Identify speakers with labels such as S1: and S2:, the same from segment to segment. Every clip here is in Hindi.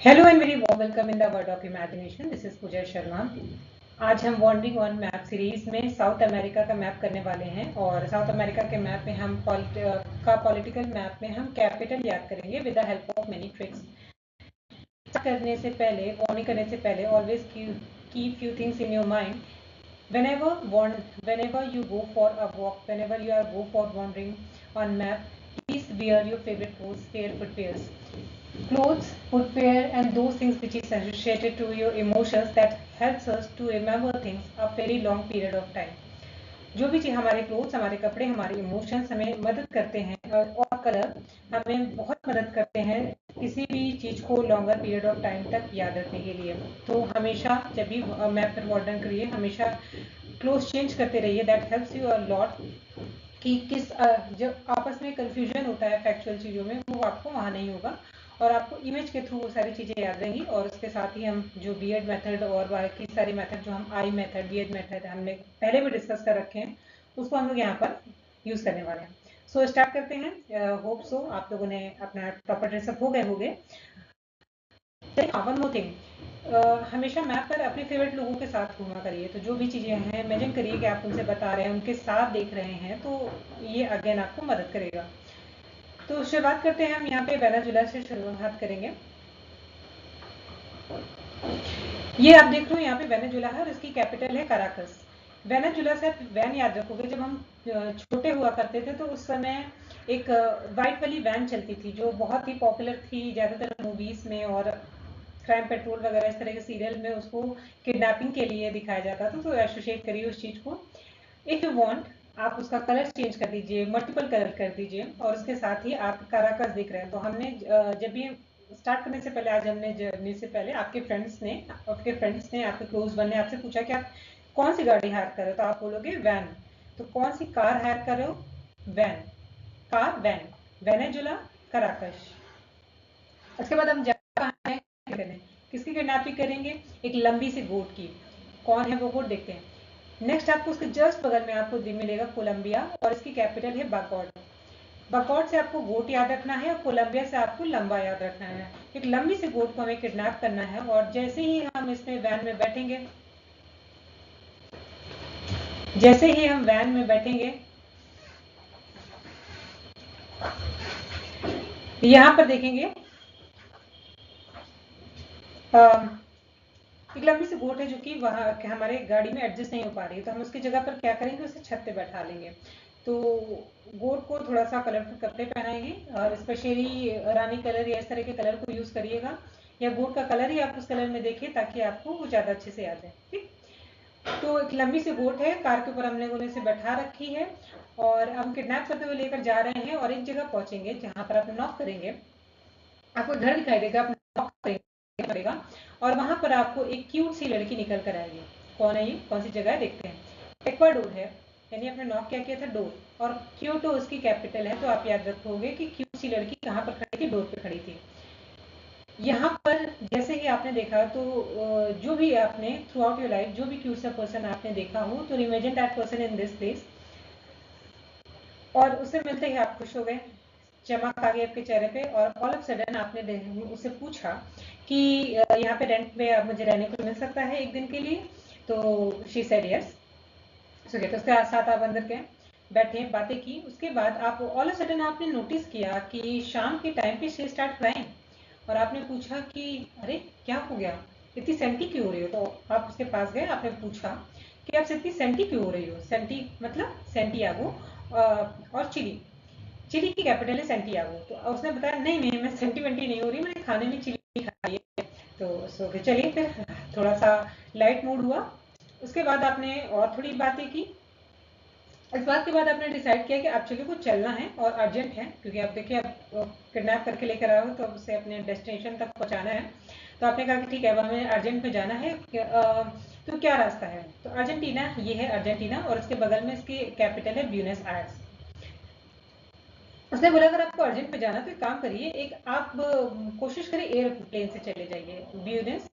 S1: Hello and very warm welcome in the world of imagination. This is Pooja Sharma. आज हम वॉन्डरिंग ऑन मैप सीरीज में साउथ अमेरिका का मैप करने वाले हैं और साउथ अमेरिका के मैप में हम पॉलिटिकल मैप में हम कैपिटल याद करेंगे with the help of many tricks. करने से पहले, वॉर्निंग करने से पहले, always keep few things in your mind whenever you go for a walk, whenever you are go for wandering on map, please wear your favorite clothes, footwear and those things which is associated to your emotions that helps us to remember things a very long period of time. जो भी चीज हमारे क्लोथ्स, हमारे कपड़े, हमारे इमोशंस हमें मदद करते हैं और कलर हमें बहुत मदद करते हैं किसी भी चीज को लॉन्गर पीरियड ऑफ टाइम तक याद रखने के लिए। तो हमेशा जब भी मैप पर वॉर्डन करिए, हमेशा क्लोथ्स चेंज करते रहिए। That helps you a lot कि किस जब आपस में कंफ्यूजन होता है फैक्चुअल चीज़ों में, वो आपको वहाँ नहीं होगा और आपको इमेज के थ्रू वो सारी चीज़ें याद रहेंगी। और उसके साथ ही हम जो बीएड मेथड और बाकी सारे मेथड जो हम आई मेथड, बीएड मेथड हमने पहले भी डिस्कस कर रखे हैं, उसको हम लोग यहाँ पर यूज़ करने वाले हैं। सो स्टार्ट करते हैं। होप सो आप लोगों ने अपना प्रॉपर ड्रेसअप हो गए होंगे। वन मोर थिंग, हमेशा मैप पर अपने फेवरेट लोगों के साथ घूमा करिए। तो जो भी चीज़ें हैं, इमेजिन करिए कि आप उनसे बता रहे हैं, उनके साथ देख रहे हैं, तो ये अगेन आपको मदद करेगा। तो शुरुआत करते हैं हम यहाँ पे वेनेजुएला से शुरुआत करेंगे। ये आप देख रहे हो यहाँ पे वेनेजुएला है और इसकी कैपिटल है काराकस। वेनेजुएला से आप वैन याद रखोगे, जब हम छोटे हुआ करते थे तो उस समय एक वाइट वाली वैन चलती थी जो बहुत ही पॉपुलर थी ज़्यादातर मूवीज़ में और क्राइम पेट्रोल वगैरह इस तरह के सीरियल में उसको किडनैपिंग के लिए दिखाया जाता था। तो एसोसिएट करिए उस चीज़ को। इफ़ यू वांट, आप उसका कलर चेंज कर दीजिए, मल्टीपल कलर कर दीजिए और उसके साथ ही आप काराकस दिख रहे हैं। तो हमने जब भी स्टार्ट करने से पहले, आज हमने जर्नी से पहले आपके फ्रेंड्स ने आपके क्लोज वन ने आपसे पूछा कि आप कौन सी गाड़ी हायर कर रहे हो, तो आप बोलोगे वैन। तो कौन सी कार हायर कर रहे हो? Van, car, van, Venezuela, Caracas. उसके बाद हम करें, किसकी किडनैपिंग करेंगे? एक लंबी सी गोट की। कौन है वो गोट, देखते हैं। नेक्स्ट आपको उसके जस्ट बगल में आपको मिलेगा कोलंबिया और इसकी कैपिटल है बागोट। बागोट से आपको गोट याद रखना है और कोलंबिया से आपको लंबा याद रखना है। एक लंबी सी गोट को हमें किडनैप करना है और जैसे ही हम इसमें वैन में बैठेंगे, जैसे ही हम वैन में बैठेंगे, यहां पर देखेंगे एक लंबी सी गोट है जो कि वहाँ हमारे गाड़ी में एडजस्ट नहीं हो पा रही है। तो हम उसकी जगह पर क्या करेंगे, उसे छत पे बैठा लेंगे। तो गोट को थोड़ा सा कलरफुल कपड़े पहनाएंगे और स्पेशली रानी कलर या इस तरह के कलर को यूज करिएगा, या गोट का कलर ही आप उस कलर में देखिए ताकि आपको वो ज्यादा अच्छे से याद है। ठीक, तो एक लंबी सी गोट है, कार के ऊपर हम लोगों ने इसे बैठा रखी है और हम किडनैप करते हुए लेकर जा रहे हैं और एक जगह पहुंचेंगे जहां पर आप नॉक करेंगे, आपको घर दिखाई देगा, आप नॉक करेगा और वहां पर आपको एक क्यूट सी लड़की निकल कर आएगी। कौन है ये, कौन सी जगह है, देखते हैं। एक्वाडोर है, यानी आपने नॉक क्या किया था, डोर, और क्योटो उसकी कैपिटल है। तो आप याद रखोगे कि क्यूट सी लड़की कहाँ पर खड़ी थी, डोर पे खड़ी थी। यहाँ पर जैसे ही आपने देखा, तो जो भी आपने थ्रू आउट योर लाइफ जो भी क्यूट सा पर्सन आपने देखा हो, तो imagine that person in this place और उससे मिलते ही आप खुश हो गए, चमक आ गई आपके चेहरे पे और ऑल ऑफ सडन आपने उससे पूछा कि यहाँ पे रेंट पे आप मुझे रहने को मिल सकता है एक दिन के लिए। तो शी सेड यस। तो उसके साथ आप अंदर गए, बैठे, बातें की। उसके बाद आप ऑल ऑफ सडन आपने नोटिस किया कि शाम के टाइम पे शी स्टार्ट क्राइंग और आपने पूछा कि अरे क्या हो गया, इतनी सेंटी क्यों हो रही हो? तो आप उसके पास गए, आपने पूछा कि आप इतनी सेंटी क्यों हो रही हो। सेंटी मतलब सेंटियागो और चिली, चिली की कैपिटल है सेंटियागो। तो उसने बताया नहीं नहीं, मैं सेंटी नहीं हो रही, मैंने खाने में चिली खाई है। तो सो फिर चलिए, फिर थोड़ा सा लाइट मूड हुआ। उसके बाद आपने और थोड़ी बातें की। इस बात के बाद आपने डिसाइड किया कि आप चलिए को चलना है और अर्जेंट है, क्योंकि आप देखिए आप किडनैप करके लेकर आए हो तो उसे अपने डेस्टिनेशन तक पहुंचाना है। तो आपने कहा कि ठीक है, अब हमें अर्जेंट में जाना है। तो क्या रास्ता है? तो अर्जेंटीना, ये है अर्जेंटीना और उसके बगल में इसकी कैपिटल है ब्यूनस आयर्स। उसने बोला अगर आपको अर्जेंट पे जाना तो एक काम करिए, एक आप कोशिश करिए एयरप्लेन से चले जाइए, ब्यूनस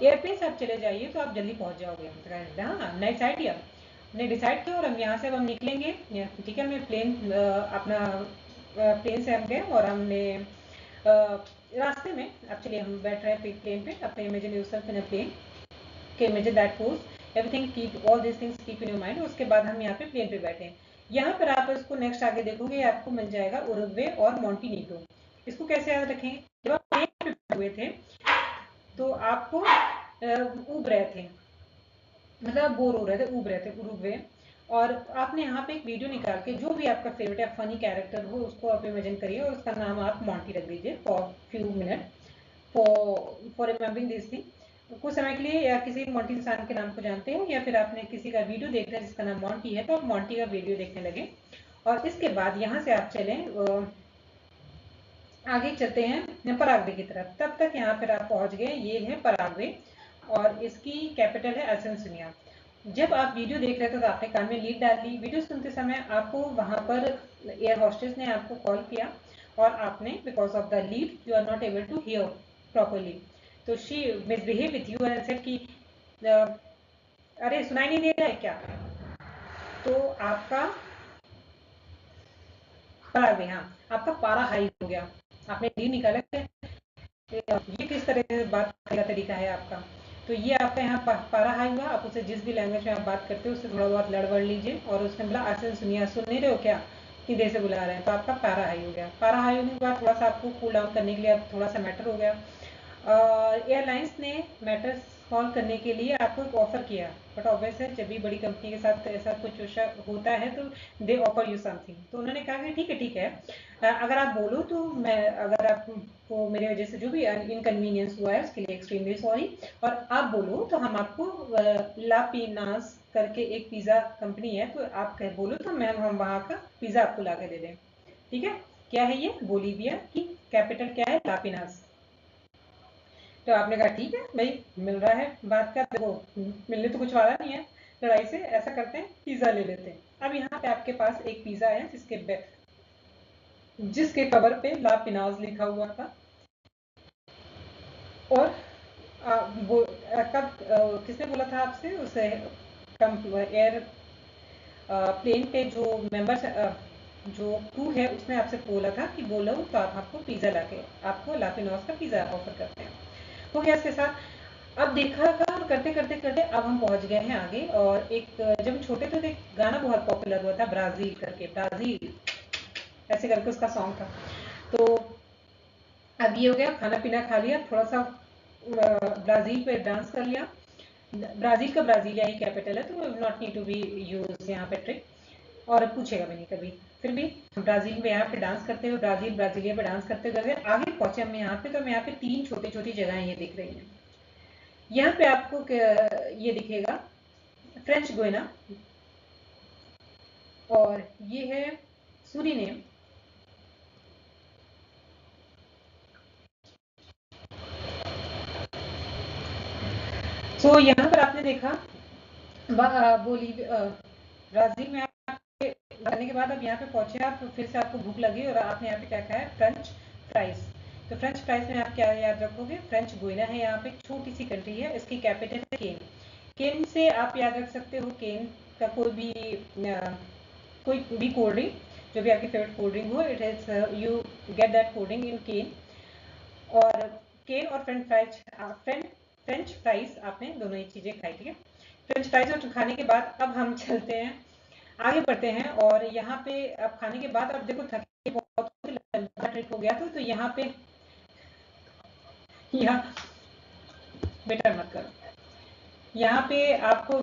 S1: एयरप्लेन से आप चले जाइए तो आप जल्दी पहुंच जाओगे। हाँ, नाइस आइडिया। हमने डिसाइड किया और हम यहाँ से अब हम निकलेंगे। ठीक है, हमने प्लेन अपना प्लेन से हम गए और हमने रास्ते में एक्चुअली हम बैठ रहे हैं प्लेन पे, अपने imagine yourself in a plane, के imagine that pose, everything keep all this things keep in your mind. उसके बाद हम यहाँ पे प्लेन पे बैठे हैं। यहाँ पर आप इसको नेक्स्ट आगे देखोगे आपको मिल जाएगा उरुग्वे और मोंटेनेग्रो। इसको कैसे याद रखेंगे, जब आप प्लेन पे बैठे हुए थे तो आपको ऊब रहे थे, मतलब बोर हो रहे थे, ऊब रहे थे, उरुग्वे। और आपने यहाँ पे एक वीडियो निकाल के जो भी आपका फेवरेट या फनी कैरेक्टर हो उसको आप इमेजिन करिए और उसका नाम आप मॉन्टी रख दीजिए for few minute, for remembering this thing. कुछ समय के लिए, या किसी मॉन्टी इंसान के नाम को जानते हो या फिर आपने किसी का वीडियो देखा है जिसका नाम मॉन्टी है, तो आप मॉन्टी का वीडियो देखने लगे। और इसके बाद यहाँ से आप चलें, आगे चलते हैं पराग्वे की तरफ। तब तक यहाँ पर आप पहुँच गए, ये है पराग्वे और इसकी कैपिटल है एसेंसिनिया। जब आप वीडियो देख रहे थे तो आपने कान में लीड डाल ली। वीडियो सुनते समय आपको वहां पर एयर होस्टेस ने आपको कॉल किया और आपने because of the lead you are not able to hear properly, तो she misbehave with you and said कि अरे सुनाई नहीं दे रहा है क्या। तो आपका पराग्वे, हाँ, आपका पारा हाई हो गया, आपने लीड निकाला। ये किस तरह से बात करने का तरीका है आपका, तो ये आपका यहाँ पारा हाई हुआ। आप उसे जिस भी लैंग्वेज में आप बात करते हो उससे थोड़ा बहुत लड़बड़ लीजिए। और उसने बोला आसन सुनिए, सुन नहीं रहे हो क्या, इतनी देर से बुला रहे हैं, तो आपका पारा हाई हो गया। पारा हाई होने के बाद थोड़ा सा आपको कूल डाउन करने के लिए अब थोड़ा सा मैटर हो गया। एयरलाइंस ने मैटर सॉल्व करने के लिए आपको एक ऑफर किया, बट ऑब्वियस है जब भी बड़ी कंपनी के साथ ऐसा कुछ होता है तो दे ऑफर यू समथिंग। तो उन्होंने कहा कि ठीक है, अगर आप बोलो तो मैं, अगर आपको मेरी वजह से जो भी इनकन्वीनियंस हुआ है उसके लिए एक्सट्रीमली सॉरी, और आप बोलो तो हम आपको ला पिनास करके एक पिज़्ज़ा कंपनी है, तो आप कह बोलो तो मैम हम वहाँ का पिज़्ज़ा आपको ला के दे दें। ठीक है, क्या है ये, बोलीविया की कैपिटल क्या है, ला पिनास। तो आपने कहा ठीक है भाई, मिल रहा है बात का, देखो मिलने तो कुछ वाला नहीं है लड़ाई से, ऐसा करते हैं पिज़्ज़ा ले लेते हैं। अब यहाँ पे आपके पास एक पिज़्ज़ा है जिसके कवर पे ला पिनाज लिखा हुआ था। और वो कब किसने बोला था आपसे, उसे एयर प्लेन पे जो मेंबर्स, जो क्रू है उसने आपसे बोला था कि बोलो तो आप आपको पिज़्ज़ा लाके, आपको ला पिनाज का पिज़्ज़ा ऑफर करते हैं। हो गया इसके साथ। अब देखा था और करते करते करते अब हम पहुंच गए हैं आगे। और एक, जब हम छोटे थे तो एक गाना बहुत पॉपुलर हुआ था ब्राजील करके, ब्राजील ऐसे करके उसका सॉन्ग था। तो अब ये हो गया, खाना पीना खा लिया, थोड़ा सा ब्राजील पे डांस कर लिया। ब्राजील का ब्राजीलिया ही कैपिटल है, तो not need to be use यहाँ पे ट्रिक, और पूछेगा भी नहीं कभी। फिर भी ब्राजील में यहाँ पे डांस करते हुए, ब्राजील ब्राजीलिया पे डांस करते हुए आगे पहुंचे हम यहाँ पे। तो हम यहाँ पे 3 छोटी छोटी जगहें ये दिख रही हैं। यहाँ पे आपको ये दिखेगा फ्रेंच गुयाना, और ये है सूरीनेम। सो यहाँ पर आपने देखा ब्राजील में आप जाने के बाद अब यहाँ पे पहुंचे आप, तो फिर से आपको भूख लगी और आपने यहाँ पे क्या खाया, फ्रेंच फ्राइज। तो फ्रेंच फ्राइज में आप क्या याद रखोगे, फ्रेंच गुयाना है यहाँ पे, छोटी सी कंट्री है, इसकी कैपिटल है केन। केन से आप याद रख सकते हो केन का कोई भी कोल्ड ड्रिंक, जो भी आपकी फेवरेट कोल्ड ड्रिंक हो, it is you get that cold drink in can. और केन और फ्रेंच फ्राइज आपने दोनों ही चीजें खाई, ठीक है। फ्रेंच फ्राइज और खाने के बाद अब हम चलते हैं, आगे बढ़ते हैं। और यहाँ पे अब खाने के बाद अब देखो थके बहुत, लंबा ट्रिप हो गया तो यहाँ पे, यहाँ बेटर मत करो, यहाँ पे आपको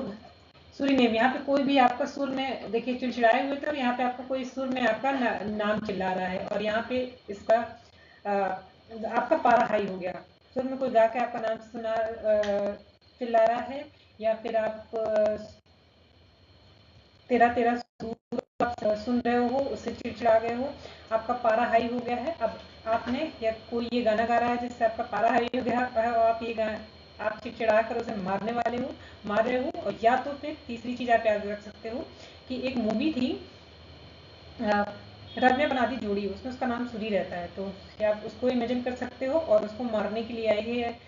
S1: सूरीनेम, यहाँ पे कोई भी आपका सुर में देखिए चिड़चिड़ाए हुए, तो यहाँ पे आपको कोई सुर में आपका नाम चिल्ला रहा है, और यहाँ पे इसका आपका पारा हाई हो गया। सुर में कोई गा के आपका नाम चिल्ला रहा है, या फिर आप तेरा तेरा सुन रहे हो, उससे चिड़चिड़ा गए हो, आपका पारा हाई हो गया है। अब आपने, या कोई ये गाना गा रहा है जिससे आपका पारा हाई हो गया है, और आप ये गाना, आप चिड़चिड़ा कर उसे मार रहे हो। और या तो फिर तीसरी चीज आप याद रख सकते हो कि एक मूवी थी रब ने बना दी जोड़ी, उसमें उसका नाम सूरी रहता है, तो आप उसको इमेजिन कर सकते हो। और उसको मारने के लिए आई है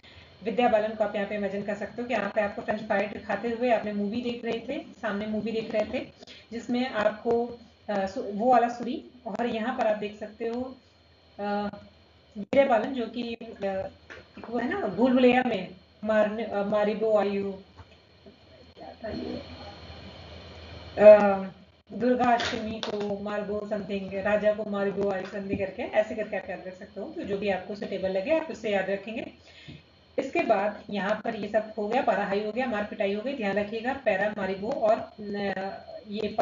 S1: विद्या बालन को आप यहाँ पे इमेजिन कर सकते हो कि यहाँ पे आपको फ्रेंच फ्राइज खाते हुए आपने मूवी देख रहे थे, सामने मूवी देख रहे थे, जिसमें आपको वो वाला सूरी। और यहाँ पर आप देख सकते हो विद्या बालन जो कि वो है ना भूल भुलैया में मारिबो आयु, क्या था ये, दुर्गा अष्टमी को मारबो समथिंग, राजा को मारिबो आयु समथिंग करके, ऐसे करके आप याद रख सकते हो। तो जो भी आपको सुटेबल लगे आप उससे याद रखेंगे। इसके बाद यहाँ पर ये सब हो गया, पारा हाई हो गया, मार पिटाई हो गई। ध्यान रखिएगा पैरा मारिबो और ये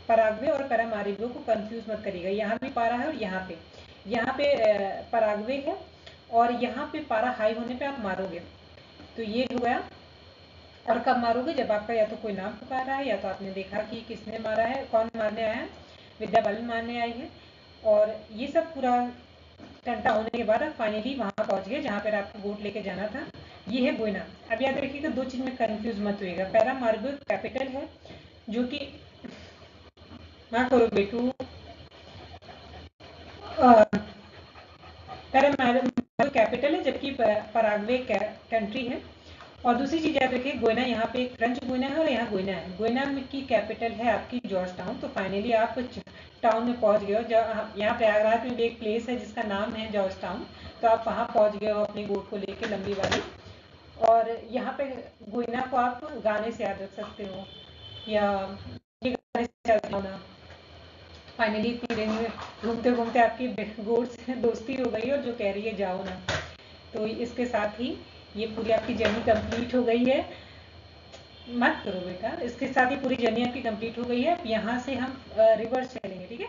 S1: पराग्वे और पैरा मारिबो को कंफ्यूज मत करिएगा। यहाँ भी पारा है और यहाँ पे पराग्वे है और यहाँ पे पारा हाई होने पे आप मारोगे। तो ये हो गया। और कब मारोगे? जब आपका या तो कोई नाम पुकार रहा है या तो आपने देखा कि किसने मारा है, कौन मारने आया है, विद्या बालन मारने आई है। और ये सब पूरा टंटा होने के बाद आप फाइनली वहां पहुंच गए जहां पर आपको वोट लेके जाना था। ये है बोयना। अब याद रखिएगा दो चीज में कंफ्यूज मत होइएगा। पैरा मार्बो कैपिटल है जो कि माफ करो बेटू, पैरा कैपिटल है जबकि पराग्वे कंट्री है। और दूसरी चीज याद रखिए गोयना, यहाँ पे एक फ्रेंच गोयना है और यहाँ गोयना है। गोयना की कैपिटल है आपकी जॉर्ज टाउन। तो फाइनली आप टाउन में पहुंच गए हो। यहाँ प्रयागराज में भी एक प्लेस है जिसका नाम है जॉर्ज टाउन। तो आप वहां पहुंच गए हो अपनी बोट को लेके लंबी वाली। और यहाँ पे गोयना को आप गाने से याद रख सकते हो या ये गाने से याद होना। फाइनली इतनी रेंज में घूमते घूमते आपकी गोट से दोस्ती हो गई और जो कह रही है जाओ ना। तो इसके साथ ही ये पूरी आपकी जर्नी कंप्लीट हो गई है। मत करो बेटा, इसके साथ ही पूरी जर्नी आपकी कंप्लीट हो गई है। यहाँ से हम रिवर्स चलेंगे, ठीक है।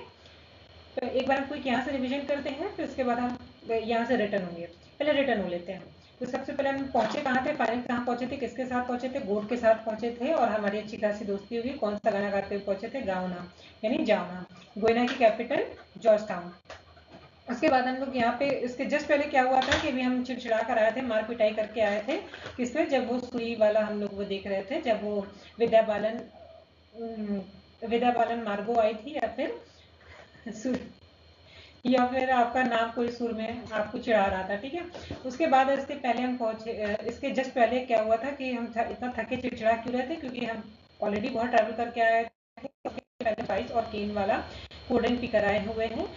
S1: तो एक बार हम क्विक यहाँ से रिवीजन करते हैं, फिर उसके बाद हम यहाँ से रिटर्न होंगे। पहले रिटर्न हो लेते हैं। तो सबसे पहले हम पहुंचे कहाँ थे, फाइनल कहाँ पहुंचे थे, किसके साथ पहुंचे थे, गोट के साथ पहुंचे थे और हमारी अच्छी खासी दोस्ती हुई। कौन सा गाना गाते हुए पहुंचे थे, गाओ ना, यानी जाओ ना। गोयना की कैपिटल जॉर्ज टाउन। उसके बाद हम लोग यहाँ पे इसके जस्ट पहले क्या हुआ था कि अभी हम चिड़चिड़ा कर आए थे, मार पिटाई करके आए थे किस पे, जब वो सुई वाला हम लोग वो देख रहे थे, जब वो विद्या बालन मार्गो आई थी या फिर आपका नाम कोई सुर में आपको चिढ़ा रहा था, ठीक है। उसके बाद इसके पहले हम पहुंचे, इसके जस्ट पहले क्या हुआ था कि हम इतना थके चिड़चिड़ा क्यों रहे थे, क्योंकि हम ऑलरेडी बहुत ट्रैवल करके आए थे। पहले स्पाइस और केन वाला कोल्ड ड्रिंक पी कर आए हुए हैं।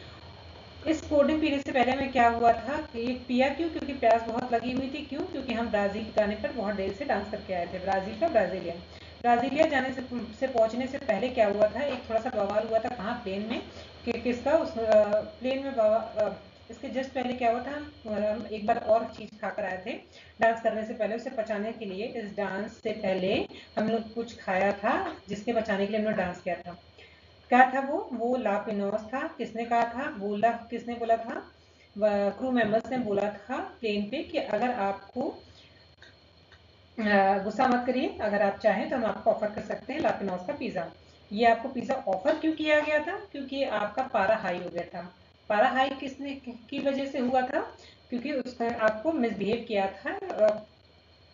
S1: इस कोल्ड ड्रिंक पीने से पहले में क्या हुआ था कि पिया क्यों, क्योंकि प्यास बहुत लगी हुई थी। क्यों? क्योंकि हम ब्राजील गाने पर बहुत देर से डांस करके आए थे। ब्राजील का ब्राजीलिया जाने से पहुंचने से पहले क्या हुआ था, एक थोड़ा सा बवाल हुआ था। कहाँ? प्लेन में। कि किसका? उस प्लेन में इसके जस्ट पहले क्या हुआ था, हम एक बार और चीज खाकर आए थे डांस करने से पहले। उसे पचाने के लिए, इस डांस से पहले हम लोग कुछ खाया था जिसके बचाने के लिए हमने डांस किया था। क्या था वो लापिनोस था। किसने कहा था, किसने बोला था, क्रू मेंबर्स ने बोला था प्लेन पे कि अगर आपको गुस्सा मत करिए, अगर आप चाहें तो हम आपको ऑफर कर सकते हैं लापिनोस का पिज्जा। ये आपको पिज्जा ऑफर क्यों किया गया था, क्योंकि आपका पारा हाई हो गया था। पारा हाई किसने की वजह से हुआ था, क्योंकि उसने आपको मिसबिहेव किया था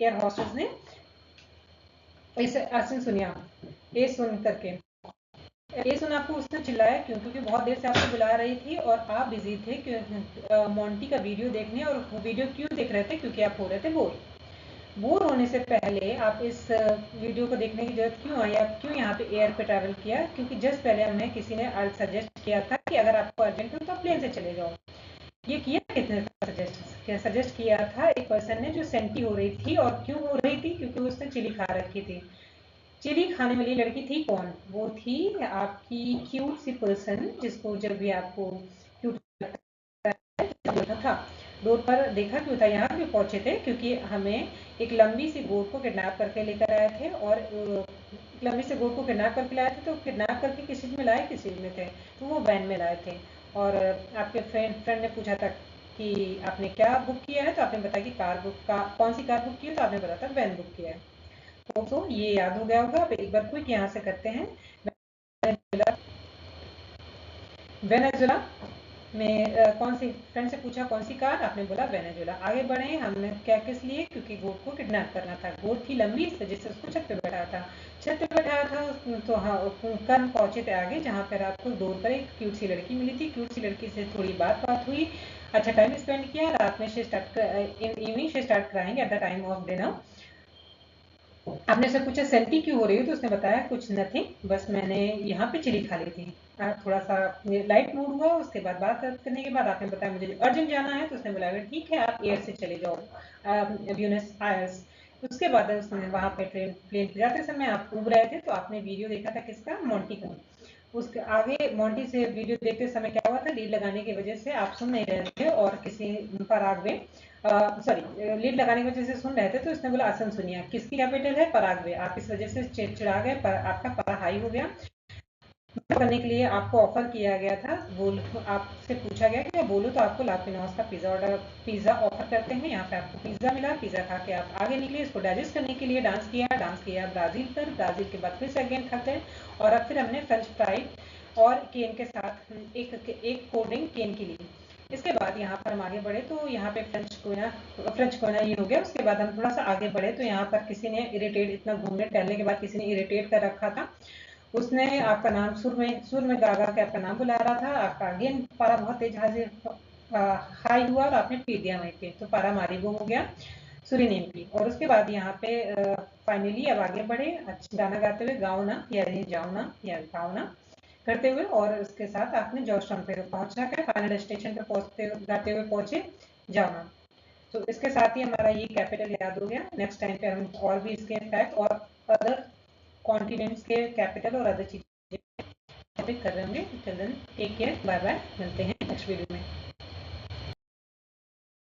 S1: एयर हॉस्टेस ने। इसे सुनिए आप, ये सुन करके ये सुन आपको उसने चिल्लाया क्यों, क्योंकि बहुत देर से आपको बुला रही थी और आप बिजी थे मोंटी का वीडियो देखने। और वो वीडियो क्यों देख रहे थे, क्योंकि आप हो रहे थे बोर होने से पहले आप इस वीडियो को देखने की जरूरत क्यों आई, आप क्यों यहाँ पे एयर पे ट्रैवल किया, क्योंकि जस्ट पहले हमें किसी ने सजेस्ट किया था कि अगर आपको अर्जेंट हो तो प्लेन से चले जाओ। ये किया कितने सजेस्ट किया था, एक पर्सन ने जो सेंटी हो रही थी। और क्यों हो रही थी, क्योंकि उसने चिली खा रखी थी। चिली खाने वाली लड़की थी कौन, वो थी आपकी क्यूट सी पर्सन, जिसको जब भी आपको क्यूट लगता था। रोड पर देखा क्यों था, यहाँ क्यों पहुंचे थे, क्योंकि हमें एक लंबी सी गोट को किडनैप करके लेकर आए थे। और लंबी सी गोट को किडनैप करके लाए थे। तो किडनैप करके किस चीज़ में लाए, किस चीज़ में थे, तो वो वैन में लाए थे। और आपके फ्रेंड ने पूछा था कि आपने क्या बुक किया है, तो आपने बताया कि कौन सी कार बुक की है, तो आपने बताया था वैन बुक किया है। तो ये याद हो गया होगा। अब एक बार क्विक यहाँ से करते हैं। वेनेजुला में कौन सी, फ्रेंड से पूछा कौन सी कार, आपने बोला वेनेजुला। आगे बढ़े, हमने क्या किस लिए, क्योंकि गोट को किडनैप करना था। गोट थी लंबी, इस वजह से उसको छत पे बैठाया था। तो हाँ कल हम पहुंचे थे आगे, जहाँ पर आपको दूर पर एक क्यूट सी लड़की मिली थी। क्यूट सी लड़की से थोड़ी बात हुई, अच्छा टाइम स्पेंड किया। रात में इवनिंग से स्टार्ट कराएंगे at the time of dinner. आपने से पूछा सेल्फी क्यों हो रही है, तो उसने बताया कुछ नथिंग, बस मैंने यहाँ पे चिली खा ली थी। थोड़ा सा लाइट मूड हुआ, उसके बाद बात करने के बाद आपने बताया मुझे अर्जेंट जाना है, तो उसने बोला ठीक है आप एयर से चले जाओ ब्यूनस आयर्स। उसके बाद उसने वहाँ पे प्लेन पे जाते समय आप उब रहे थे, तो आपने वीडियो देखा था किसका, मोंटी का। उसके आगे मोंटी से वीडियो देखते समय क्या हुआ था, लीड लगाने की वजह से आप सुन नहीं रहे थे और किसी पराग्वे, सॉरी लीड लगाने की वजह से सुन रहे थे, तो उसने बोला असम सुनिया, किसकी कैपिटल है, पराग्वे। आप इस वजह से चिड़चिड़ा गए, आपका पारा हाई हो गया। करने के लिए आपको ऑफर किया गया था, बोल आपसे पूछा गया कि बोलो तो आपको लापिनोस का पिज्जा ऑफर करते हैं। यहाँ पे आपको पिज्जा मिला, पिज्जा खा के आप आगे निकले, इसको डाइजेस्ट करने के लिए डांस किया ब्राजील पर, ब्राजील के बाद फिर से अगेन थक गए, और अब फिर हमने फ्रेंच फ्राई और केन के साथ एक कोल्ड ड्रिंक केन की ली। इसके बाद यहाँ पर हम आगे बढ़े, तो यहाँ पे फ्रेंच कोना ये हो गया। उसके बाद हम थोड़ा सा आगे बढ़े, तो यहाँ पर किसी ने इरिटेट, इतना घूमने टहलने के बाद किसी ने इरिटेट कर रखा था, उसने आपका नाम सुर में गा गा के आपका नाम बुला रहा था। आपका अगेन पारा बहुत तेज हाई हुआ और आपने पी दिया वहीं पे, तो पारा मारीगो हो गया सुरीनेम की। और उसके बाद यहाँ पे फाइनली अब आगे बढ़े, अच्छा गाना गाते हुए, गाओ ना या जाओ ना या गाओ ना करते हुए, और उसके साथ आपने जॉर्जटाउन पे पहुंचना कर फाइनल स्टेशन पे पहुंचते गाते हुए पहुंचे जाओ ना। तो इसके साथ ही हमारा ये कैपिटल याद हो गया। नेक्स्ट टाइम पे हम और भी इसके फैक्ट और अदर कॉन्टिनेंट्स के कैपिटल और अदर चीजें टॉपिक कर रहे होंगे। Till then take care, bye bye, मिलते हैं नेक्स्ट वीडियो में।